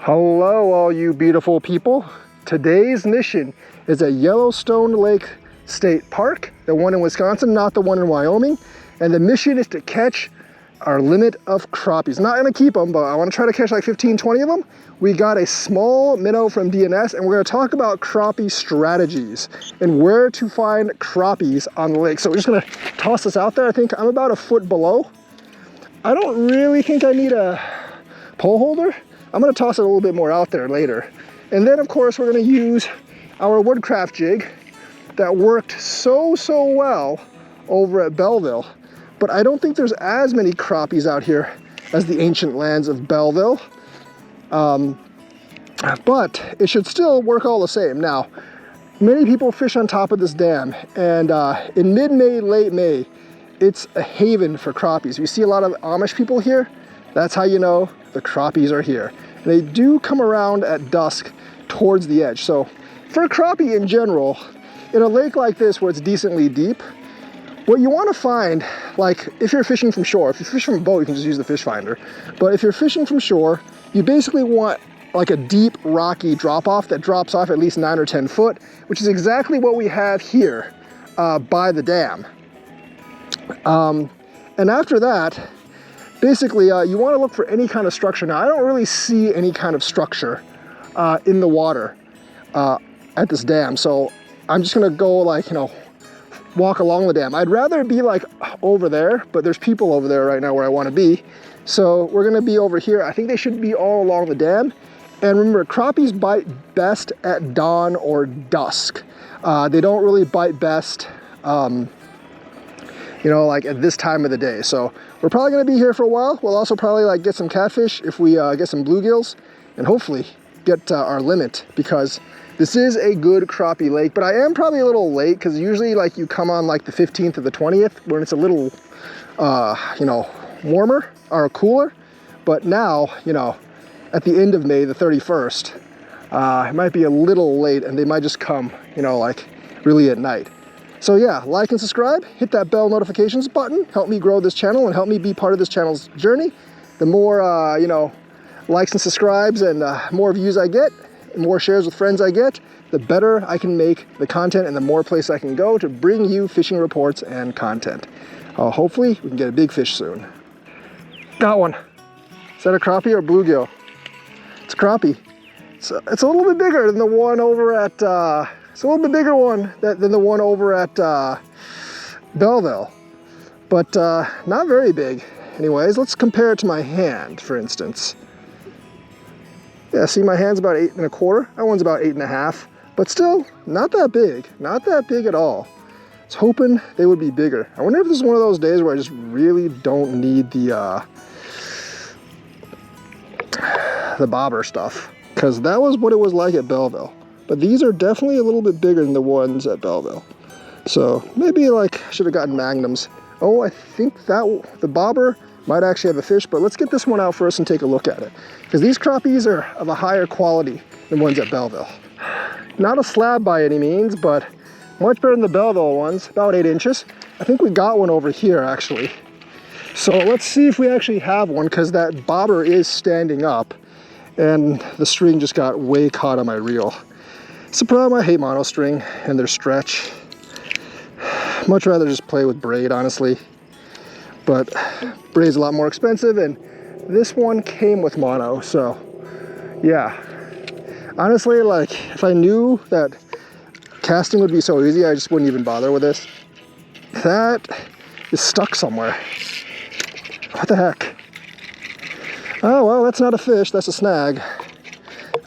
Hello, all you beautiful people. Today's mission is at Yellowstone Lake State Park, the one in Wisconsin, not the one in Wyoming. And the mission is to catch our limit of crappies. Not gonna keep them, but I wanna try to catch like 15, 20 of them. We got a small minnow from DNS, and we're gonna talk about crappie strategies and where to find crappies on the lake. So we're just gonna toss this out there. I think I'm about a foot below. I don't really think I need a pole holder. I'm gonna toss it a little bit more out there later. And then of course we're gonna use our woodcraft jig that worked so well over at Belleville. But I don't think there's as many crappies out here as the ancient lands of Belleville. But it should still work all the same. Now, many people fish on top of this dam, and in mid-May, late May, it's a haven for crappies. We see a lot of Amish people here. That's how you know the crappies are here. And they do come around at dusk towards the edge. So for crappie in general, in a lake like this where it's decently deep, what you want to find, like if you're fishing from shore, if you fish from a boat, you can just use the fish finder. But if you're fishing from shore, you basically want like a deep rocky drop off that drops off at least 9 or 10 foot, which is exactly what we have here by the dam. And after that, basically, you want to look for any kind of structure. Now, I don't really see any kind of structure in the water at this dam, so I'm just gonna go like, you know, walk along the dam. I'd rather be like over there, but there's people over there right now where I want to be. So we're gonna be over here. I think they should be all along the dam. And remember, crappies bite best at dawn or dusk. They don't really bite best, you know, like at this time of the day. So we're probably gonna be here for a while. We'll also probably like get some catfish if we get some bluegills, and hopefully get our limit, because this is a good crappie lake. But I am probably a little late, because usually like you come on like the 15th or the 20th when it's a little, you know, warmer or cooler. But now, you know, at the end of May, the 31st, it might be a little late, and they might just come, you know, like really at night. So yeah, like and subscribe, hit that bell notifications button, help me grow this channel and help me be part of this channel's journey. The more, you know, likes and subscribes and more views I get, the more shares with friends I get, the better I can make the content and the more places I can go to bring you fishing reports and content. Hopefully we can get a big fish soon. Got one. Is that a crappie or bluegill? It's a crappie. It's a little bit bigger than the one over at, it's a little bit bigger one than the one over at Belleville, but not very big. Anyways, let's compare it to my hand, for instance. Yeah, see, my hand's about 8 1/4. That one's about 8 1/2, but still not that big. Not that big at all. I was hoping they would be bigger. I wonder if this is one of those days where I just really don't need the bobber stuff, because that was what it was like at Belleville. But these are definitely a little bit bigger than the ones at Belleville. So maybe like I should have gotten magnums. Oh, I think that the bobber might actually have a fish, but let's get this one out first and take a look at it, because these crappies are of a higher quality than ones at Belleville. Not a slab by any means, but much better than the Belleville ones, about 8 inches. I think we got one over here actually. So let's see if we actually have one, because that bobber is standing up and the string just got way caught on my reel. It's a problem. I hate mono string and their stretch. Much rather just play with braid, honestly. But braid's a lot more expensive, and this one came with mono, so yeah. Honestly, like if I knew that casting would be so easy, I just wouldn't even bother with this. That is stuck somewhere. What the heck? Oh, well, that's not a fish, that's a snag.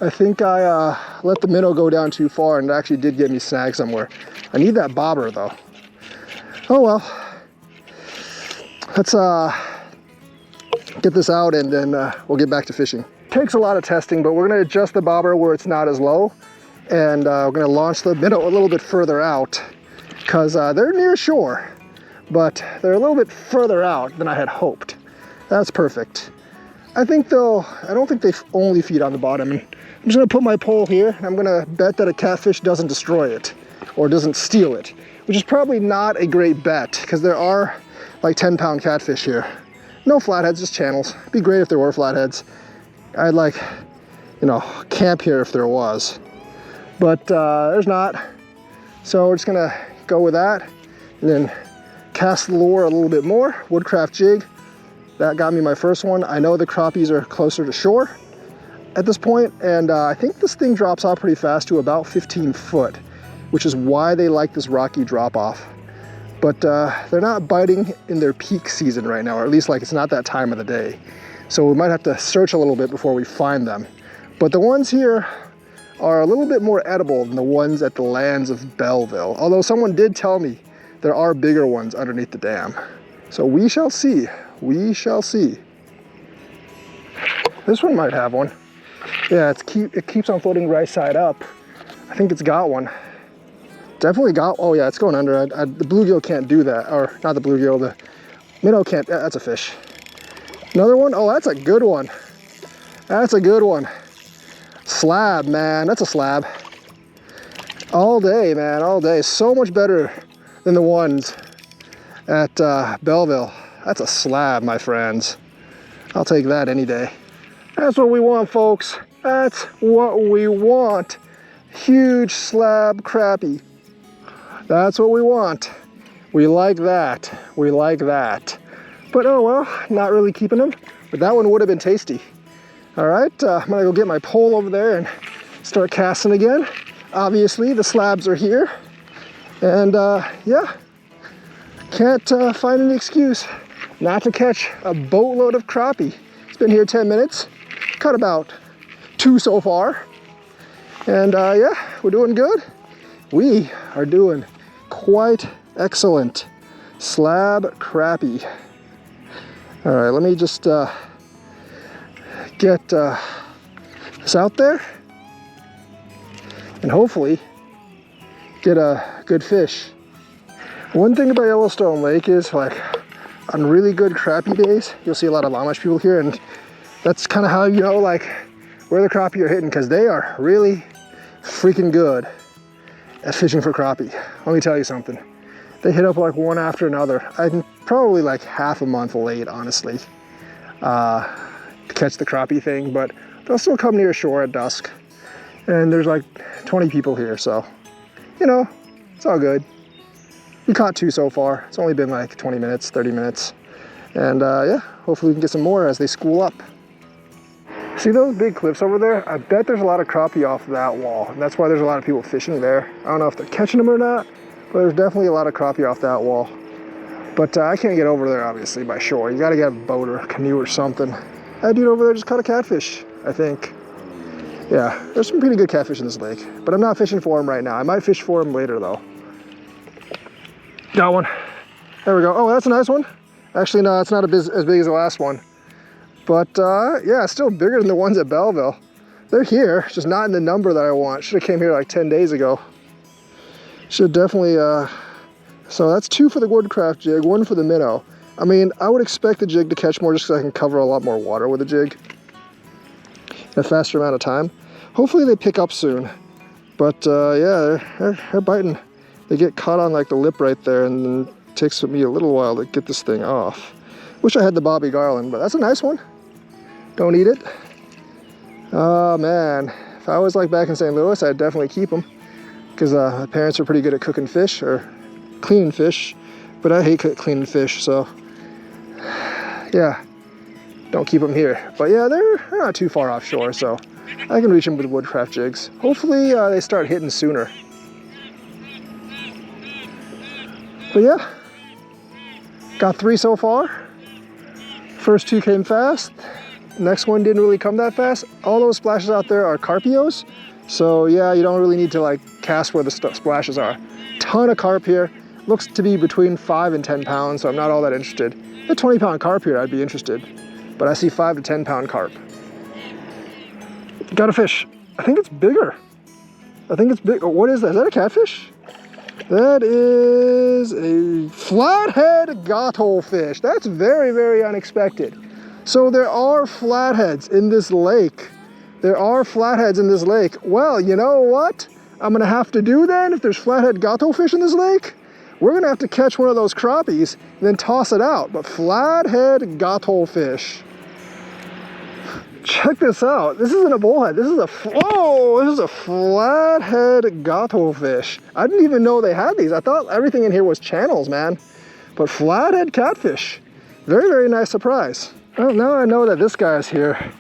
I think I let the minnow go down too far, and it actually did get me snagged somewhere. I need that bobber though. Oh well. Let's get this out, and then we'll get back to fishing. Takes a lot of testing, but we're gonna adjust the bobber where it's not as low, and we're gonna launch the minnow a little bit further out, because they're near shore, but they're a little bit further out than I had hoped. That's perfect. I think though, I don't think they only feed on the bottom. I'm just gonna put my pole here, and I'm gonna bet that a catfish doesn't destroy it or doesn't steal it, which is probably not a great bet, because there are like 10-pound catfish here. No flatheads, just channels. It'd be great if there were flatheads. I'd like you know, camp here if there was. But there's not. So we're just gonna go with that and then cast the lure a little bit more. Woodcraft jig, that got me my first one. I know the crappies are closer to shore at this point, and I think this thing drops off pretty fast to about 15 foot, which is why they like this rocky drop off. But they're not biting in their peak season right now, or at least like it's not that time of the day. So we might have to search a little bit before we find them. But the ones here are a little bit more edible than the ones at the lands of Belleville. Although someone did tell me there are bigger ones underneath the dam. So we shall see, we shall see. This one might have one. Yeah, it keeps on floating right side up. I think it's got one. Definitely got, oh yeah, it's going under. The bluegill can't do that, or not the bluegill, the minnow can't, that's a fish. Another one, oh, that's a good one. That's a good one. Slab, man, that's a slab. All day, man, all day. So much better than the ones at Belleville. That's a slab, my friends. I'll take that any day. That's what we want, folks. That's what we want. Huge slab crappie. That's what we want. We like that. We like that. But oh well, not really keeping them. But that one would have been tasty. All right, I'm gonna go get my pole over there and start casting again. Obviously, the slabs are here. And yeah, can't find an excuse not to catch a boatload of crappie. It's been here 10 minutes. Caught about 2 so far. And yeah, we're doing good. We are doing quite excellent. Slab crappie. All right, let me just get this out there and hopefully get a good fish. One thing about Yellowstone Lake is, like, on really good crappie days, you'll see a lot of Amish people here, and that's kind of how you know, like, where the crappie are hitting, because they are really freaking good at fishing for crappie. Let me tell you something. They hit up like one after another. I'm probably like half a month late, honestly, to catch the crappie thing, but they'll still come near shore at dusk. And there's like 20 people here, so, you know, it's all good. We caught 2 so far. It's only been like 20 minutes, 30 minutes. And yeah, hopefully we can get some more as they school up. See those big cliffs over there? I bet there's a lot of crappie off that wall. And that's why there's a lot of people fishing there. I don't know if they're catching them or not, but there's definitely a lot of crappie off that wall. But I can't get over there, obviously, by shore. You gotta get a boat or a canoe or something. That dude over there just caught a catfish, I think. Yeah, there's some pretty good catfish in this lake, but I'm not fishing for them right now. I might fish for them later, though. Got one. There we go. Oh, that's a nice one. Actually, no, it's not as big as the last one. But yeah, still bigger than the ones at Belleville. They're here, just not in the number that I want. Should have came here like 10 days ago. Should definitely, so that's 2 for the woodcraft jig, 1 for the minnow. I mean, I would expect the jig to catch more just because I can cover a lot more water with the jig in a faster amount of time. Hopefully they pick up soon. But yeah, they're biting. They get caught on like the lip right there, and then it takes me a little while to get this thing off. Wish I had the Bobby Garland, but that's a nice one. Don't eat it. Oh man, if I was like back in St. Louis, I'd definitely keep them, because my parents are pretty good at cooking fish or cleaning fish, but I hate cleaning fish, so yeah, don't keep them here. But yeah, they're not too far offshore, so I can reach them with woodcraft jigs. Hopefully they start hitting sooner. But yeah, got 3 so far. First 2 came fast. Next one didn't really come that fast. All those splashes out there are carpios. So yeah, you don't really need to like cast where the splashes are. Ton of carp here. Looks to be between 5 and 10 pounds, so I'm not all that interested. A 20-pound carp here, I'd be interested. But I see 5 to 10 pound carp. Got a fish. I think it's bigger. I think it's big. Oh, what is that? Is that a catfish? That is a flathead gato fish. That's very, very unexpected. So there are flatheads in this lake. There are flatheads in this lake. Well, you know what I'm gonna have to do then if there's flathead gato fish in this lake? We're gonna have to catch one of those crappies and then toss it out. But flathead gato fish. Check this out. This isn't a bullhead. This is a, whoa, this is a flathead gato fish. I didn't even know they had these. I thought everything in here was channels, man. But flathead catfish. Very, very nice surprise. Well, now I know that this guy's here.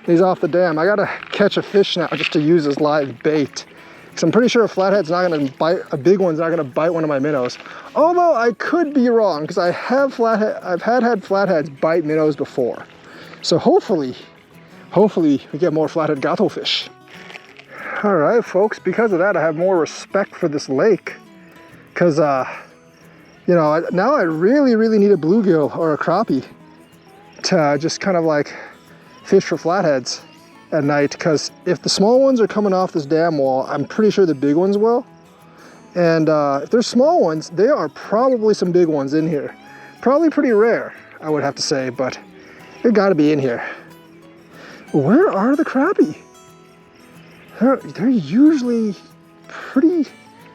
He's off the dam. I gotta catch a fish now just to use as live bait. Because I'm pretty sure a flathead's not gonna bite, a big one's not gonna bite one of my minnows. Although I could be wrong, because I've had flatheads bite minnows before. So hopefully we get more flathead gato fish. All right, folks, because of that, I have more respect for this lake. Because, you know, now I really, really need a bluegill or a crappie to just kind of like fish for flatheads at night. Because if the small ones are coming off this dam wall, I'm pretty sure the big ones will. And if there's small ones, there are probably some big ones in here. Probably pretty rare, I would have to say, but they gotta be in here. Where are the crappie? They're usually pretty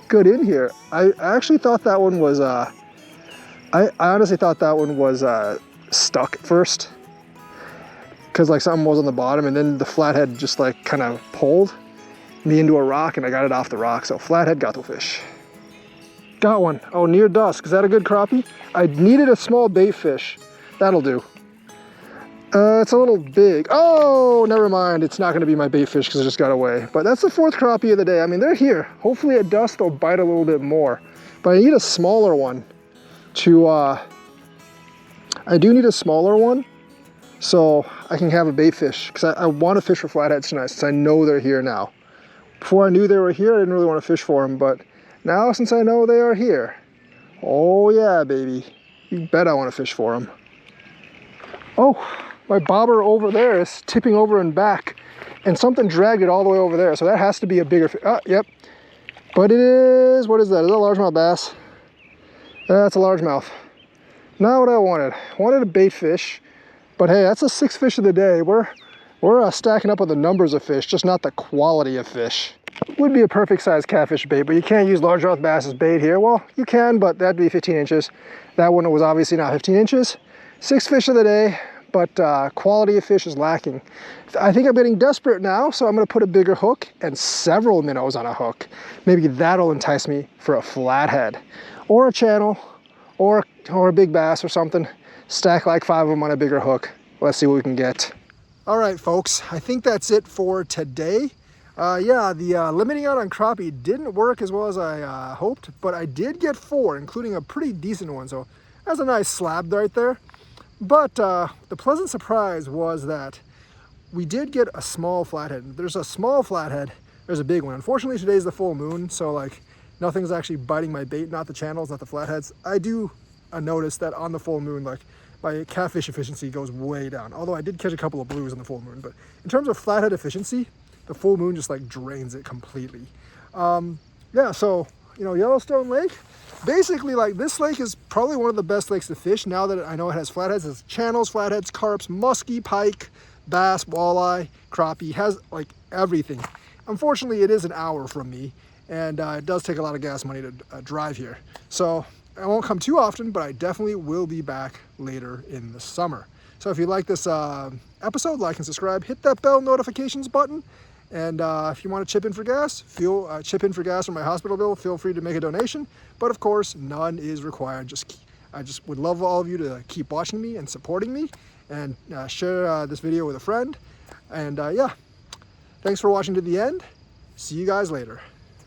good in here. I actually thought that one was, I honestly thought that one was stuck at first. Because like something was on the bottom and then the flathead just like kind of pulled me into a rock and I got it off the rock. So flathead gato fish. Got one. Oh, near dusk. Is that a good crappie? I needed a small bait fish. That'll do. It's a little big. Oh, never mind. It's not going to be my bait fish because it just got away. But that's the 4th crappie of the day. I mean, they're here. Hopefully at dusk they'll bite a little bit more. But I need a smaller one to, I do need a smaller one so I can have a bait fish. Because I want to fish for flatheads tonight since I know they're here now. Before I knew they were here, I didn't really want to fish for them. But now since I know they are here, oh yeah, baby. You bet I want to fish for them. Oh. My bobber over there is tipping over and back, and something dragged it all the way over there. So that has to be a bigger fish. Oh, yep. But it is, what is that? Is that a largemouth bass? That's a largemouth. Not what I wanted. I wanted a bait fish, but hey, that's the 6th fish of the day. We're stacking up on the numbers of fish, just not the quality of fish. Would be a perfect size catfish bait, but you can't use largemouth bass as bait here. Well, you can, but that'd be 15 inches. That one was obviously not 15 inches. 6th fish of the day. But quality of fish is lacking. I think I'm getting desperate now, so I'm gonna put a bigger hook and several minnows on a hook. Maybe that'll entice me for a flathead or a channel or a big bass or something. Stack like 5 of them on a bigger hook. Let's see what we can get. All right, folks, I think that's it for today. Yeah, the limiting out on crappie didn't work as well as I hoped, but I did get 4, including a pretty decent one. So that's a nice slab right there. But the pleasant surprise was that we did get a small flathead. There's a small flathead, there's a big one. Unfortunately, today's the full moon, so like nothing's actually biting my bait, not the channels, not the flatheads. I do notice that on the full moon, like my catfish efficiency goes way down. Although I did catch a couple of blues on the full moon, but in terms of flathead efficiency, the full moon just like drains it completely. Yeah, so, you know, Yellowstone Lake, basically, like, this lake is probably one of the best lakes to fish now that I know it has flatheads. It's channels, flatheads, carps, muskie, pike, bass, walleye, crappie, has like everything. Unfortunately, it is an hour from me, and it does take a lot of gas money to drive here. So I won't come too often, but I definitely will be back later in the summer. So if you like this episode, like and subscribe, hit that bell notifications button. And if you want to chip in for gas, chip in for gas for my hospital bill, feel free to make a donation. But of course, none is required. I just would love all of you to keep watching me and supporting me, and share this video with a friend. And yeah, thanks for watching to the end. See you guys later.